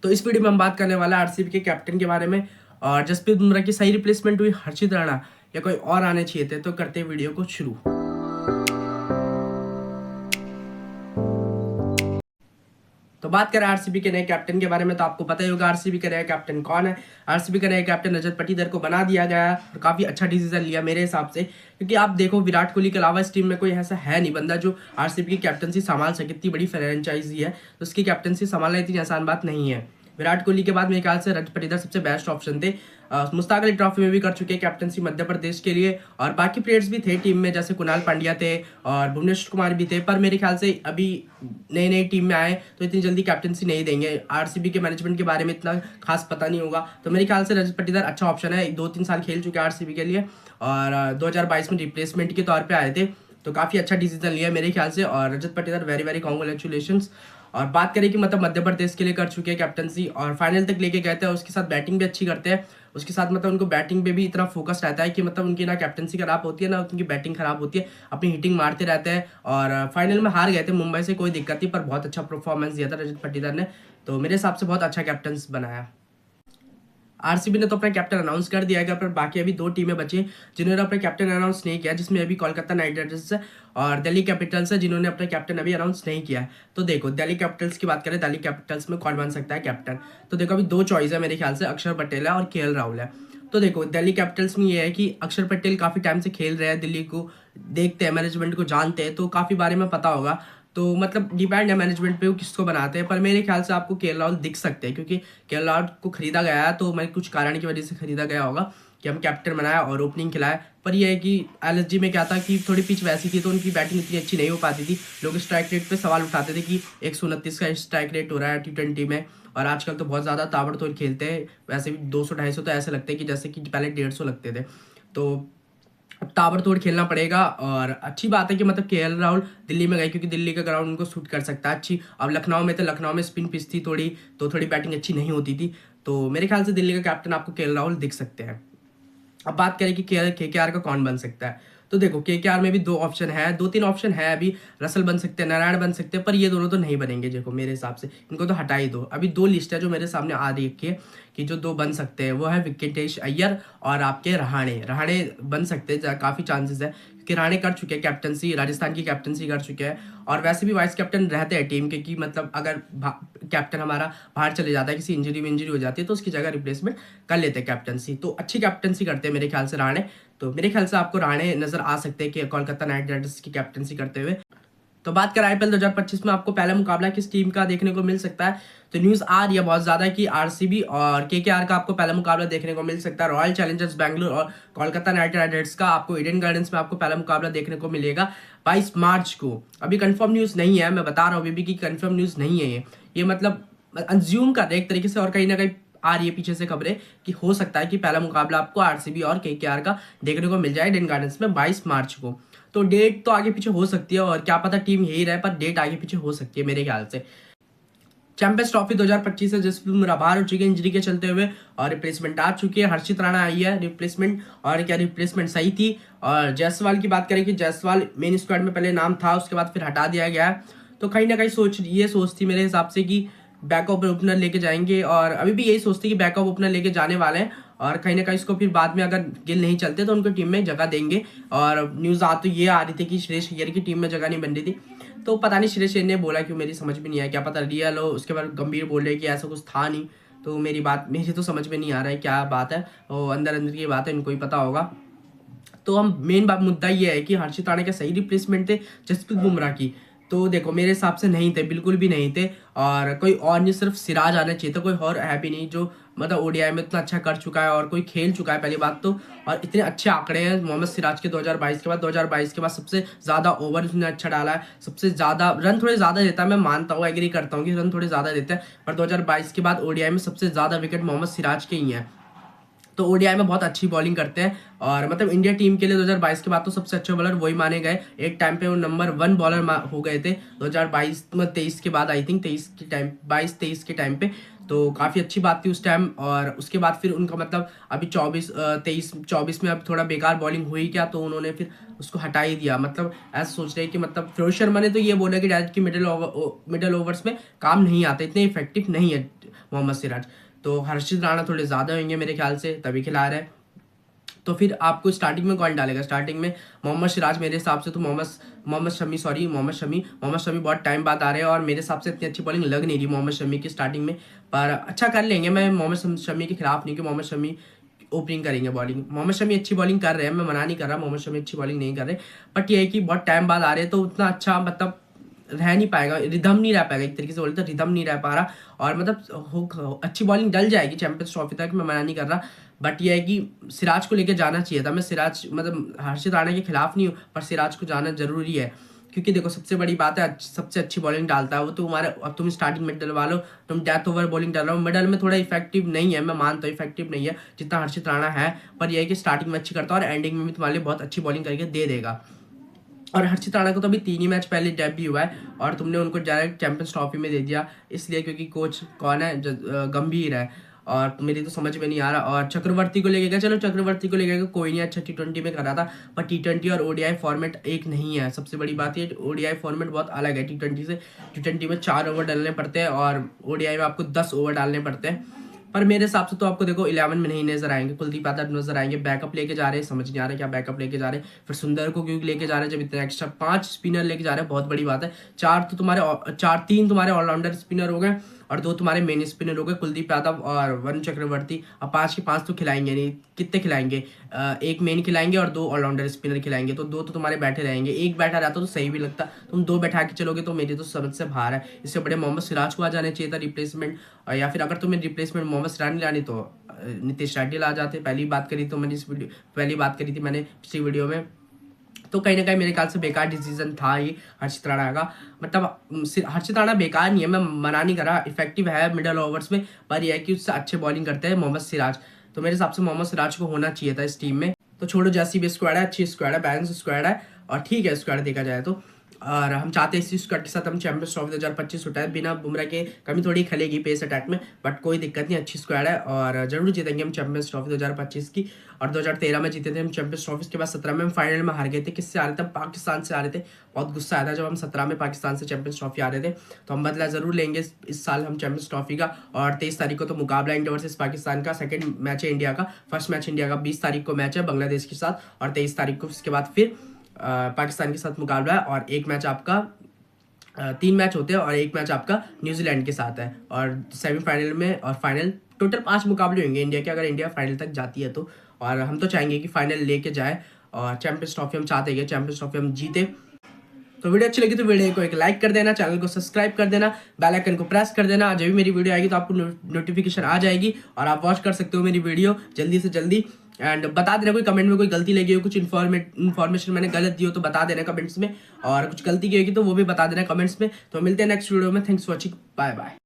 तो इस वीडियो में हम बात करने वाला है आरसीबी के कैप्टन के बारे में। और जसप्रीत बुमराह की सही रिप्लेसमेंट हुई हर्षित राणा या कोई और आने चाहिए थे, तो करते हैं वीडियो को शुरू। तो बात करें आरसीबी के नए कैप्टन के बारे में, तो आपको पता ही होगा आरसीबी का नया कैप्टन कौन है। आरसीबी का नया कैप्टन रजत पाटीदार को बना दिया गया है और काफी अच्छा डिसीजन लिया मेरे हिसाब से, क्योंकि आप देखो विराट कोहली के अलावा इस टीम में कोई ऐसा है नहीं बंदा जो आरसीबी की कैप्टनसी संभाल सके। इतनी बड़ी फ्रेंचाइजी है तो उसकी कैप्टनसी संभालना इतनी आसान बात नहीं है। विराट कोहली के बाद मेरे ख्याल से रजत पाटीदार सबसे बेस्ट ऑप्शन थे। मुश्ताक अली ट्रॉफी में भी कर चुके हैं कैप्टनसी मध्य प्रदेश के लिए, और बाकी प्लेयर्स भी थे टीम में, जैसे कुणाल पांड्या थे और भुवनेश्वर कुमार भी थे। पर मेरे ख्याल से अभी नई नई टीम में आए तो इतनी जल्दी कैप्टनसी नहीं देंगे। आरसीबी के मैनेजमेंट के बारे में इतना खास पता नहीं होगा, तो मेरे ख्याल से रजत पाटीदार अच्छा ऑप्शन है। 2-3 साल खेल चुके हैं आरसीबी के लिए और 2022 में रिप्लेसमेंट के तौर पर आए थे, तो काफ़ी अच्छा डिसीजन लिया मेरे ख्याल से। और Rajat Patidar very very congratulations. और बात करें कि मतलब मध्य प्रदेश के लिए कर चुके हैं कैप्टनसी और फाइनल तक लेके गए थे, और उसके साथ बैटिंग भी अच्छी करते हैं। उसके साथ मतलब उनको बैटिंग पे भी इतना फोकस रहता है कि मतलब उनकी ना कैप्टनसी खराब होती है ना उनकी बैटिंग खराब होती है, अपनी हिटिंग मारते रहते हैं। और फाइनल में हार गए थे मुंबई से, कोई दिक्कत नहीं, पर बहुत अच्छा परफॉर्मेंस दिया था रजत पाटीदार ने, तो मेरे हिसाब से बहुत अच्छा कैप्टन बनाया। आरसीबी ने तो अपना कैप्टन अनाउंस कर दिया गया, पर बाकी अभी 2 टीमें बची जिन्होंने अपना कैप्टन अनाउंस नहीं किया, जिसमें अभी कोलकाता नाइट राइडर्स है और दिल्ली कैपिटल्स है जिन्होंने अपना कैप्टन अभी अनाउंस नहीं किया है। तो देखो दिल्ली कैपिटल्स की बात करें, दिल्ली कैपिटल्स में कौन बन सकता है कैप्टन, तो देखो अभी 2 चॉइस है मेरे ख्याल से, अक्षर पटेल है और केएल राहुल है। तो देखो दिल्ली कैपिटल्स में ये है कि अक्षर पटेल काफ़ी टाइम से खेल रहे हैं, दिल्ली को देखते हैं, मैनेजमेंट को जानते हैं, तो काफ़ी बारे में पता होगा। तो मतलब डिपेंड है मैनेजमेंट पे वो किसको बनाते हैं, पर मेरे ख्याल से आपको केएल राहुल दिख सकते हैं, क्योंकि केएल राहुल को खरीदा गया है, तो मैं कुछ कारण की वजह से खरीदा गया होगा कि हम कैप्टन बनाया और ओपनिंग खिलाए। पर यह है कि एलएसजी में क्या था कि थोड़ी पिच वैसी थी तो उनकी बैटिंग इतनी अच्छी नहीं हो पाती थी। लोग स्ट्राइक रेट पे सवाल उठाते थे कि 129 का स्ट्राइक रेट हो रहा है T20 में, और आजकल तो बहुत ज़्यादा ताबड़तोड़ खेलते हैं। वैसे भी 200-250 तो ऐसे लगते हैं कि जैसे कि पहले 150 लगते थे, तो अब ताबड़तोड़ खेलना पड़ेगा। और अच्छी बात है कि मतलब केएल राहुल दिल्ली में गए, क्योंकि दिल्ली का ग्राउंड उनको सूट कर सकता है अच्छी। अब लखनऊ में तो लखनऊ में स्पिन पिच थी थोड़ी, तो थोड़ी बैटिंग अच्छी नहीं होती थी, तो मेरे ख्याल से दिल्ली का कैप्टन आपको केएल राहुल दिख सकते हैं। अब बात करें कि केकेआर का कौन बन सकता है, तो देखो केकेआर में भी 2 ऑप्शन है, 2-3 ऑप्शन है अभी। रसल बन सकते हैं, नारायण बन सकते हैं, पर ये दोनों तो नहीं बनेंगे। देखो मेरे हिसाब से इनको तो हटा ही दो। अभी 2 लिस्ट है जो मेरे सामने आ रही है कि जो 2 बन सकते हैं, वो है वेंकटेश अय्यर और आपके रहाणे बन सकते हैं, काफ़ी चांसेस है कि रहाणे कर चुके हैं कैप्टनसी, राजस्थान की कैप्टनसी कर चुके हैं, और वैसे भी वाइस कैप्टन रहते हैं टीम के, कि मतलब अगर कैप्टन हमारा बाहर चले जाता है, किसी इंजरी हो जाती है, तो उसकी जगह रिप्लेसमेंट कर लेते हैं कैप्टनसी, तो अच्छी कैप्टनसी करते हैं मेरे ख्याल से रहाणे। तो मेरे ख्याल से आपको रहाणे नजर आ सकते हैं कि कोलकाता नाइट राइडर्स की कैप्टनसी करते हुए। तो बात करें आईपीएल 2025 में आपको पहला मुकाबला किस टीम का देखने को मिल सकता है, तो न्यूज़ आ रही है बहुत ज़्यादा कि आरसीबी और केकेआर का आपको पहला मुकाबला देखने को मिल सकता है। रॉयल चैलेंजर्स बैंगलोर और कोलकाता नाइट राइडर्स का आपको ईडन गार्डन्स में आपको पहला मुकाबला देखने को मिलेगा 22 मार्च को। अभी कंफर्म न्यूज़ नहीं है, मैं बता रहा हूँ अभी भी कि कंफर्म न्यूज़ नहीं है ये मतलब अंज्यूम कर रहे एक तरीके से, और कहीं ना कहीं आ रही है पीछे से खबरें कि हो सकता है कि पहला मुकाबला आपको आरसीबी और केकेआर का देखने को मिल जाए ईडन गार्डन्स में 22 मार्च को। तो डेट तो आगे पीछे हो सकती है, और क्या पता टीम यही रहे, पर डेट आगे पीछे हो सकती है मेरे ख्याल से। चैंपियंस ट्रॉफी 2025 है, जसप्रीत बुमराह बाहर हो चुके हैं इंजरी के चलते हुए, और रिप्लेसमेंट आ चुकी है, हर्षित राणा आई है रिप्लेसमेंट, और क्या रिप्लेसमेंट सही थी। और जायसवाल की बात करें कि जायसवाल मेन स्क्वाड में पहले नाम था, उसके बाद फिर हटा दिया गया है, तो कहीं ना कहीं सोच थी मेरे हिसाब से कि बैकअप ओपनर लेके जाएंगे, और अभी भी यही सोचते कि बैकअप ओपनर लेके जाने वाले हैं, और कहीं ना कहीं इसको फिर बाद में अगर गिल नहीं चलते तो उनको टीम में जगह देंगे। और न्यूज़ तो ये आ रही थी कि श्रेयस अय्यर की टीम में जगह नहीं बन रही थी, तो पता नहीं श्रेयस अय्यर ने बोला क्यों, मेरी समझ में नहीं आया, क्या पता रियल हो। उसके बाद गंभीर बोल रहे कि ऐसा कुछ था नहीं, तो मेरी तो समझ में नहीं आ रहा है क्या बात है, और अंदर की बात है, इनको ही पता होगा। तो हम मेन बात मुद्दा ये है कि हर्षित राणा के सही रिप्लेसमेंट थे जसप्रीत बुमराह की, तो देखो मेरे हिसाब से नहीं थे, बिल्कुल भी नहीं थे। और कोई और नहीं, सिर्फ सिराज आना चाहिए था, कोई और है भी नहीं जो मतलब ओडीआई में इतना अच्छा कर चुका है और कोई खेल चुका है पहली बात तो, और इतने अच्छे आंकड़े हैं मोहम्मद सिराज के 2022 के बाद सबसे ज़्यादा ओवर उसने अच्छा डाला है, सबसे ज़्यादा रन थोड़े ज़्यादा देता है, मैं मानता हूँ, एग्री करता हूँ कि रन थोड़े ज़्यादा देते हैं, पर 2022 के बाद ओडीआई में सबसे ज़्यादा विकेट मोहम्मद सिराज के ही हैं। तो ओडीआई में बहुत अच्छी बॉलिंग करते हैं, और मतलब इंडिया टीम के लिए 2022 के बाद तो सबसे अच्छे बॉलर वही माने गए। एक टाइम पे वो नंबर 1 बॉलर हो गए थे 2022 में, 23 के बाद, आई थिंक 22-23 के टाइम पे, तो काफ़ी अच्छी बात थी उस टाइम। और उसके बाद फिर उनका मतलब अभी 24 में अब थोड़ा बेकार बॉलिंग हुई क्या, तो उन्होंने फिर उसको हटा ही दिया। मतलब ऐसा सोच रहे हैं कि मतलब फिरोज शर्मा ने तो ये बोला कि डायरेक्ट की मिडिल ओवर्स में काम नहीं आता, इतने इफेक्टिव नहीं है मोहम्मद सिराज। तो हर्षित राणा थोड़े ज़्यादा होंगे मेरे ख्याल से, तभी खिला रहे हैं। तो फिर आपको स्टार्टिंग में कौन डालेगा? स्टार्टिंग में मोहम्मद सिराज मेरे हिसाब से तो मोहम्मद शमी बहुत टाइम बाद आ रहे हैं और मेरे हिसाब से इतनी अच्छी बॉलिंग लग नहीं रही मोहम्मद शमी की स्टार्टिंग में, पर अच्छा कर लेंगे। मैं मोहम्मद शमी के खिलाफ नहीं कि मोहम्मद शमी ओपनिंग करेंगे बॉलिंग। मोहम्मद शमी अच्छी बॉलिंग कर रहे हैं, मैं मना नहीं कर रहा मोहम्मद शमी अच्छी बॉलिंग नहीं कर रहे, बट ये है कि बहुत टाइम बाद आ रहे हैं तो उतना अच्छा मतलब रह नहीं पाएगा, रिदम नहीं रह पाएगा, एक तरीके से बोले तो रिदम नहीं रह पा रहा। और मतलब अच्छी बॉलिंग डल जाएगी चैंपियंस ट्रॉफी तक, मैं मना नहीं कर रहा, बट ये है कि सिराज को लेकर जाना चाहिए था। मैं सिराज मतलब हर्षित राणा के खिलाफ नहीं हूँ, पर सिराज को जाना जरूरी है, क्योंकि देखो सबसे बड़ी बात है सबसे अच्छी बॉलिंग डालता है वो, तो तुम्हारे अब तुम स्टार्टिंग में डलवा लो, तुम डेथ ओवर बॉलिंग डाल रहे हो, मिडल में थोड़ा इफेक्टिव नहीं है, मैं मानता हूँ इफेक्टिव नहीं है जितना हर्षित राणा है, पर यह है कि स्टार्टिंग में अच्छी करता है और एंडिंग में भी तुम्हारे लिए बहुत अच्छी बॉलिंग करके दे देगा। और हर्षित राणा को तो अभी 3 ही मैच पहले डेब्यू हुआ है और तुमने उनको डायरेक्ट चैंपियंस ट्रॉफी में दे दिया, इसलिए क्योंकि कोच कौन है? गंभीर है, और मेरी तो समझ में नहीं आ रहा। और चक्रवर्ती को लेके गया, चलो चक्रवर्ती को लेके गया, कोई नहीं, अच्छा T20 में कर रहा था, पर T20 और ODI फॉर्मेट एक नहीं है। सबसे बड़ी बात ये ODI फॉर्मेट बहुत अलग है T20 से। T20 में 4 ओवर डालने पड़ते हैं और ODI में आपको 10 ओवर डालने पड़ते हैं। पर मेरे हिसाब से तो आपको देखो 11 में नहीं नजर आएंगे, कुलदीप यादव नजर आएंगे, बैकअप लेके जा रहे हैं, समझ नहीं आ रहा क्या बैकअप लेके जा रहे हैं। फिर सुंदर को क्यों लेके जा रहे हैं जब इतना एक्स्ट्रा 5 स्पिनर लेके जा रहे हैं, बहुत बड़ी बात है। 3 तुम्हारे ऑलराउंडर स्पिनर हो गए और 2 तुम्हारे मेन स्पिनर हो गए, कुलदीप यादव और वरुण चक्रवर्ती। अब 5 के 5 तो खिलाएंगे नहीं, कितने खिलाएंगे? 1 मेन खिलाएंगे और 2 ऑलराउंडर स्पिनर खिलाएंगे, तो 2 तो तुम्हारे बैठे रहेंगे। 1 बैठा रहता तो सही भी लगता, तुम 2 बैठा के चलोगे तो मेरी तो समझ से बाहर है। इससे बड़े मोहम्मद सिराज को आ जाने चाहिए था रिप्लेसमेंट, या फिर अगर तुम्हें रिप्लेसमेंट मोहम्मद सिराज नहीं लानी तो नीतीश रेड्डी ला जाते। पहली बात करी थी मैंने पिछली वीडियो में। तो कहीं ना कहीं मेरे ख्याल से बेकार डिसीजन था ये हर्षित राणा का। मतलब हर्षित राणा बेकार नहीं है, मैं मना नहीं कर रहा, इफेक्टिव है मिडल ओवर्स में, पर यह है कि उससे अच्छे बॉलिंग करते हैं मोहम्मद सिराज। तो मेरे हिसाब से मोहम्मद सिराज को होना चाहिए था इस टीम में। तो छोड़ो, जैसी भी स्क्वाड है, अच्छी स्क्वाड है, बैलेंस स्क्वाड है और ठीक है स्क्वाड देखा जाए तो। और हम चाहते हैं इसी स्क्वाड के साथ हम चैंपियंस ट्रॉफी 2025 उठाए, बिना बुमराह के कमी थोड़ी खलेगी पेस अटैक में, बट कोई दिक्कत नहीं, अच्छी स्क्वाड है और जरूर जीतेंगे हम चैंपियंस ट्रॉफी 2025 की। और 2013 में जीते थे हम चैंपियंस ट्रॉफी, के बाद 17 में हम फाइनल में हार गए थे। किससे आ रहे थे? पाकिस्तान से आ रहे थे। बहुत गुस्सा आया था जब हम 17 में पाकिस्तान से चैंपियंस ट्रॉफी आ रहे थे। तो हम बदला जरूर लेंगे इस साल हम चैंपियंस ट्रॉफी का। और 23 तारीख को तो मुकाबला इंडिया वर्सेस पाकिस्तान का, सेकंड मैच है इंडिया का। फर्स्ट मैच इंडिया का 20 तारीख को मैच है बांग्लादेश के साथ, और 23 तारीख को उसके बाद फिर पाकिस्तान के साथ मुकाबला है। और एक मैच आपका 3 मैच होते हैं और 1 मैच आपका न्यूजीलैंड के साथ है, और सेमीफाइनल में और फाइनल, टोटल 5 मुकाबले होंगे इंडिया के, अगर इंडिया फाइनल तक जाती है तो। और हम तो चाहेंगे कि फाइनल लेके जाए और चैंपियंस ट्रॉफी हम चाहते हैं, चैंपियंस ट्रॉफी हम जीते। तो वीडियो अच्छी लगी तो वीडियो को एक लाइक कर देना, चैनल को सब्सक्राइब कर देना, बेल आइकन को प्रेस कर देना। जब भी मेरी वीडियो आएगी तो आपको नोटिफिकेशन आ जाएगी और आप वॉच कर सकते हो मेरी वीडियो जल्दी से जल्दी। एंड बता देना कोई कमेंट में कोई गलती लगी हो, कुछ इन्फॉर्मेशन मैंने गलत दी हो तो बता देना कमेंट्स में, और कुछ गलती की होगी तो वो भी बता देना कमेंट्स में। तो मिलते हैं नेक्स्ट वीडियो में। Thanks for watching, bye bye.